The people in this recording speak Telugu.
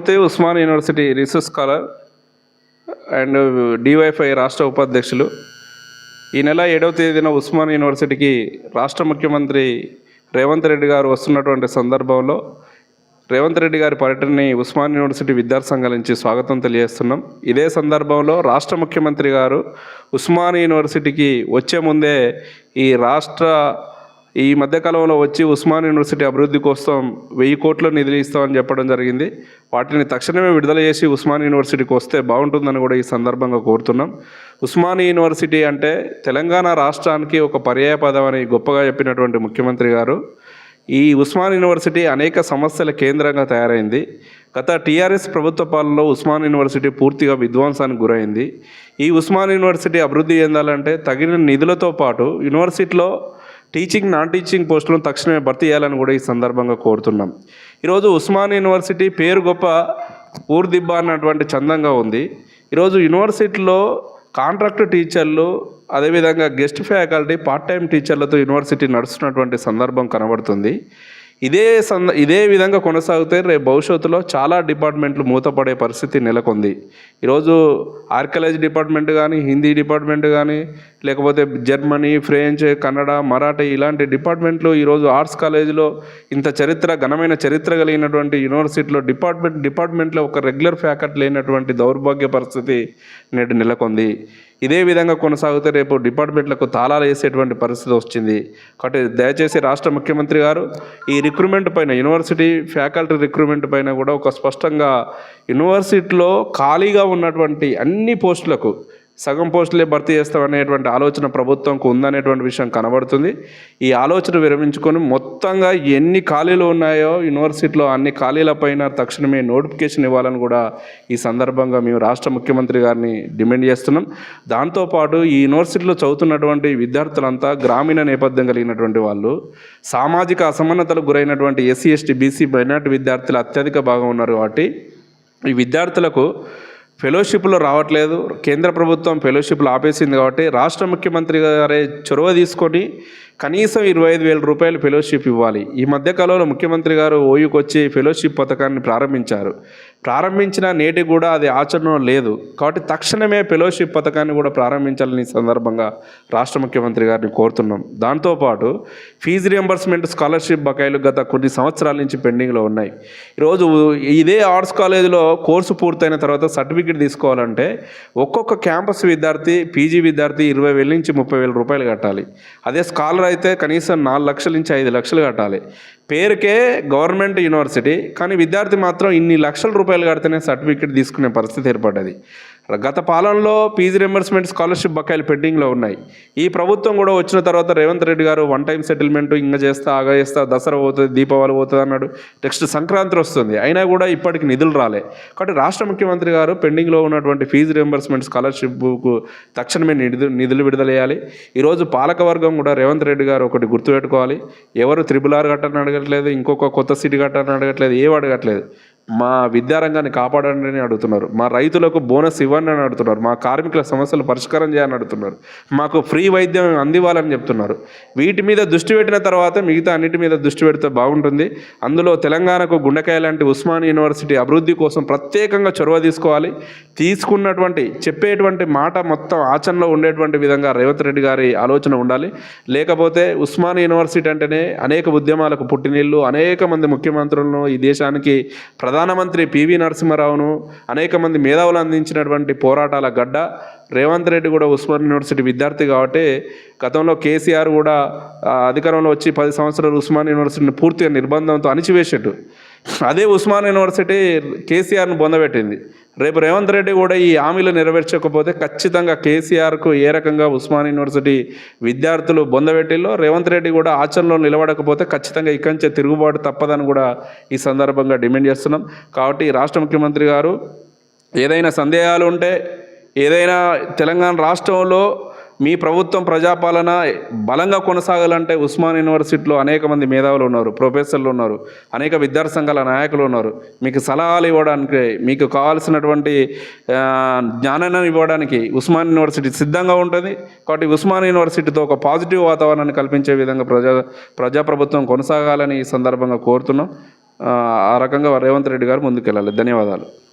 Krishnamurthy, Osman university research scholar and DYFI రాష్ట్ర ఉపాధ్యక్షులు. ఈ నెల 7వ తేదీన ఉస్మాన్ యూనివర్సిటీకి రాష్ట్ర ముఖ్యమంత్రి రేవంత్ రెడ్డి గారు వస్తున్నటువంటి సందర్భంలో రేవంత్ రెడ్డి గారి పర్యటనని ఉస్మాన్ యూనివర్సిటీ విద్యార్థి సంఘాల నుంచి స్వాగతం తెలియజేస్తున్నాం. ఇదే సందర్భంలో రాష్ట్ర ముఖ్యమంత్రి గారు ఉస్మాన్ యూనివర్సిటీకి వచ్చే ముందే ఈ మధ్యకాలంలో వచ్చి ఉస్మాన్ యూనివర్సిటీ అభివృద్ధి కోసం 1000 కోట్ల నిధులు ఇస్తామని చెప్పడం జరిగింది. వాటిని తక్షణమే విడుదల చేసి ఉస్మాన్ యూనివర్సిటీకి వస్తే బాగుంటుందని కూడా ఈ సందర్భంగా కోరుతున్నాం. ఉస్మాన్ యూనివర్సిటీ అంటే తెలంగాణ రాష్ట్రానికి ఒక పర్యాయ పదం అని గొప్పగా చెప్పినటువంటి ముఖ్యమంత్రి గారు ఈ ఉస్మాన్ యూనివర్సిటీ అనేక సమస్యల కేంద్రంగా తయారైంది. గత టీఆర్ఎస్ ప్రభుత్వ పాలనలో ఉస్మాన్ యూనివర్సిటీ పూర్తిగా విధ్వంసానికి గురైంది. ఈ ఉస్మాన్ యూనివర్సిటీ అభివృద్ధి చెందాలంటే తగిన నిధులతో పాటు యూనివర్సిటీలో టీచింగ్, నాన్ టీచింగ్ పోస్టులను తక్షణమే భర్తీ చేయాలని కూడా ఈ సందర్భంగా కోరుతున్నాం. ఈరోజు ఉస్మాన్ యూనివర్సిటీ పేరు గొప్ప, ఊరు దిబ్బ అన్నటువంటి చందంగా ఉంది. ఈరోజు యూనివర్సిటీలో కాంట్రాక్ట్ టీచర్లు, అదేవిధంగా గెస్ట్ ఫ్యాకల్టీ, పార్ట్ టైం టీచర్లతో యూనివర్సిటీ నడుస్తున్నటువంటి సందర్భం కనబడుతుంది. ఇదే విధంగా కొనసాగితే రేపు భవిష్యత్తులో చాలా డిపార్ట్మెంట్లు మూతపడే పరిస్థితి నెలకొంది. ఈరోజు ఆర్కియాలజీ డిపార్ట్మెంట్ కానీ, హిందీ డిపార్ట్మెంట్ కానీ, లేకపోతే జర్మనీ, ఫ్రెంచ్, కన్నడ, మరాఠీ ఇలాంటి డిపార్ట్మెంట్లు ఈరోజు ఆర్ట్స్ కాలేజీలో ఇంత ఘనమైన చరిత్ర కలిగినటువంటి యూనివర్సిటీలో డిపార్ట్మెంట్లో ఒక రెగ్యులర్ ఫ్యాకల్టీ లేనటువంటి దౌర్భాగ్య పరిస్థితి నేడు నెలకొంది. ఇదే విధంగా కొనసాగితే రేపు డిపార్ట్మెంట్లకు తాళాలు వేసేటువంటి పరిస్థితి వచ్చింది. కాబట్టి దయచేసి రాష్ట్ర ముఖ్యమంత్రి గారు ఈ రిక్రూట్మెంట్ పైన, యూనివర్సిటీ ఫ్యాకల్టీ రిక్రూట్మెంట్ పైన కూడా ఒక స్పష్టంగా యూనివర్సిటీలో ఖాళీగా ఉన్నటువంటి అన్ని పోస్టులకు సగం పోస్టులే భర్తీ చేస్తామనేటువంటి ఆలోచన ప్రభుత్వంకు ఉందనేటువంటి విషయం కనబడుతుంది. ఈ ఆలోచన విరమించుకొని మొత్తంగా ఎన్ని ఖాళీలు ఉన్నాయో యూనివర్సిటీలో అన్ని ఖాళీలపైన తక్షణమే నోటిఫికేషన్ ఇవ్వాలని కూడా ఈ సందర్భంగా మేము రాష్ట్ర ముఖ్యమంత్రి గారిని డిమాండ్ చేస్తున్నాం. దాంతోపాటు ఈ యూనివర్సిటీలో చదువుతున్నటువంటి విద్యార్థులంతా గ్రామీణ నేపథ్యం కలిగినటువంటి వాళ్ళు, సామాజిక అసమానతలకు గురైనటువంటి ఎస్సీ, ఎస్టీ, బీసీ, మైనార్టీ విద్యార్థులు అత్యధిక భాగం ఉన్నారు. కాబట్టి ఈ విద్యార్థులకు ఫెలోషిప్లో రావట్లేదు. కేంద్ర ప్రభుత్వం ఫెలోషిప్లు ఆపేసింది. కాబట్టి రాష్ట్ర ముఖ్యమంత్రి గారే చొరవ తీసుకొని కనీసం 25,000 రూపాయలు ఫెలోషిప్ ఇవ్వాలి. ఈ మధ్యకాలంలో ముఖ్యమంత్రి గారు ఓయూకి వచ్చి ఫెలోషిప్ పథకాన్ని ప్రారంభించిన నేటికి కూడా అది ఆచరణలో లేదు. కాబట్టి తక్షణమే ఫెలోషిప్ పథకాన్ని కూడా ప్రారంభించాలని సందర్భంగా రాష్ట్ర ముఖ్యమంత్రి గారిని కోరుతున్నాం. దాంతోపాటు ఫీజు రియంబర్స్మెంట్, స్కాలర్షిప్ బకాయిలు గత కొన్ని సంవత్సరాల నుంచి పెండింగ్లో ఉన్నాయి. ఈరోజు ఇదే ఆర్ట్స్ కాలేజీలో కోర్సు పూర్తయిన తర్వాత సర్టిఫికేట్ తీసుకోవాలంటే ఒక్కొక్క క్యాంపస్ విద్యార్థి, పీజీ విద్యార్థి 20,000 నుంచి 30,000 రూపాయలు కట్టాలి. అదే స్కాలర్ అయితే కనీసం 4 లక్షల నుంచి 5 లక్షలు కట్టాలి. పేరుకే గవర్నమెంట్ యూనివర్సిటీ, కానీ విద్యార్థి మాత్రం ఇన్ని లక్షల రూపాయలు కడితేనే సర్టిఫికేట్ తీసుకునే పరిస్థితి ఏర్పడ్డది. గత పాలనలో ఫీజు రియంబర్స్మెంట్, స్కాలర్షిప్ బకాయిలు పెండింగ్లో ఉన్నాయి. ఈ ప్రభుత్వం కూడా వచ్చిన తర్వాత రేవంత్ రెడ్డి గారు వన్ టైం సెటిల్మెంట్ ఇంక చేస్తా, ఆగా చేస్తా, దసరా పోతుంది, దీపావళి పోతుంది అన్నాడు. నెక్స్ట్ సంక్రాంతి వస్తుంది, అయినా కూడా ఇప్పటికి నిధులు రాలే. కాబట్టి రాష్ట్ర ముఖ్యమంత్రి గారు పెండింగ్లో ఉన్నటువంటి ఫీజు రియంబర్స్మెంట్, స్కాలర్షిప్కు తక్షణమే నిధులు విడుదల చేయాలి. ఈరోజు పాలకవర్గం కూడా రేవంత్ రెడ్డి గారు ఒకటి గుర్తుపెట్టుకోవాలి. ఎవరు RRR కట్టని అడగట్లేదు, ఇంకొక కొత్త సిటీ కట్టని అడగట్లేదు, ఏం అడగట్లేదు. మా విద్యారంగాన్ని కాపాడండి అని అడుగుతున్నారు. మా రైతులకు బోనస్ ఇవ్వండి అని అడుగుతున్నారు. మా కార్మికుల సమస్యలు పరిష్కారం చేయాలని అడుగుతున్నారు. మాకు ఫ్రీ వైద్యం అందివ్వాలని చెప్తున్నారు. వీటి మీద దృష్టి పెట్టిన తర్వాత మిగతా అన్నిటి మీద దృష్టి పెడితే బాగుంటుంది. అందులో తెలంగాణకు గుండెకాయ లాంటి ఉస్మాన్ యూనివర్సిటీ అభివృద్ధి కోసం ప్రత్యేకంగా చొరవ తీసుకోవాలి. చెప్పేటువంటి మాట మొత్తం ఆచరణలో ఉండేటువంటి విధంగా రేవంత్ రెడ్డి గారి ఆలోచన ఉండాలి. లేకపోతే ఉస్మాన్ యూనివర్సిటీ అంటేనే అనేక ఉద్యమాలకు పుట్టినిల్లు, అనేక మంది ముఖ్యమంత్రులను, ఈ దేశానికి ప్రధానమంత్రి పివి నరసింహారావును, అనేక మంది మేధావులు అందించినటువంటి పోరాటాల గడ్డ. రేవంత్ రెడ్డి కూడా ఉస్మాన్ యూనివర్సిటీ విద్యార్థి కాబట్టి గతంలో కేసీఆర్ కూడా అధికారంలో వచ్చి 10 సంవత్సరాలు ఉస్మాన్ యూనివర్సిటీని పూర్తిగా నిర్బంధంతో అణిచివేసేట్టు అదే ఉస్మాన్ యూనివర్సిటీ కేసీఆర్ను బొందబెట్టింది. రేపు రేవంత్ రెడ్డి కూడా ఈ హామీలు నెరవేర్చకపోతే ఖచ్చితంగా కేసీఆర్కు ఏ రకంగా ఉస్మాన్ యూనివర్సిటీ విద్యార్థులు బొందబెట్టిల్లో రేవంత్ రెడ్డి కూడా ఆచరణలో నిలబడకపోతే ఖచ్చితంగా ఇక్కడి నుంచే తిరుగుబాటు తప్పదని కూడా ఈ సందర్భంగా డిమాండ్ చేస్తున్నాం. కాబట్టి రాష్ట్ర ముఖ్యమంత్రి గారు ఏదైనా సందేహాలు ఉంటే, ఏదైనా తెలంగాణ రాష్ట్రంలో మీ ప్రభుత్వం ప్రజాపాలన బలంగా కొనసాగాలంటే ఉస్మాన్ యూనివర్సిటీలో అనేక మంది మేధావులు ఉన్నారు, ప్రొఫెసర్లు ఉన్నారు, అనేక విద్యార్థి సంఘాల నాయకులు ఉన్నారు. మీకు సలహాలు ఇవ్వడానికి, మీకు కావాల్సినటువంటి జ్ఞానాన్ని ఇవ్వడానికి ఉస్మాన్ యూనివర్సిటీ సిద్ధంగా ఉంటుంది. కాబట్టి ఉస్మాన్ యూనివర్సిటీతో ఒక పాజిటివ్ వాతావరణాన్ని కల్పించే విధంగా ప్రజాప్రభుత్వం కొనసాగాలని ఈ సందర్భంగా కోరుతున్నాం. ఆ రకంగా రేవంత్ రెడ్డి గారు ముందుకెళ్ళాలి. ధన్యవాదాలు.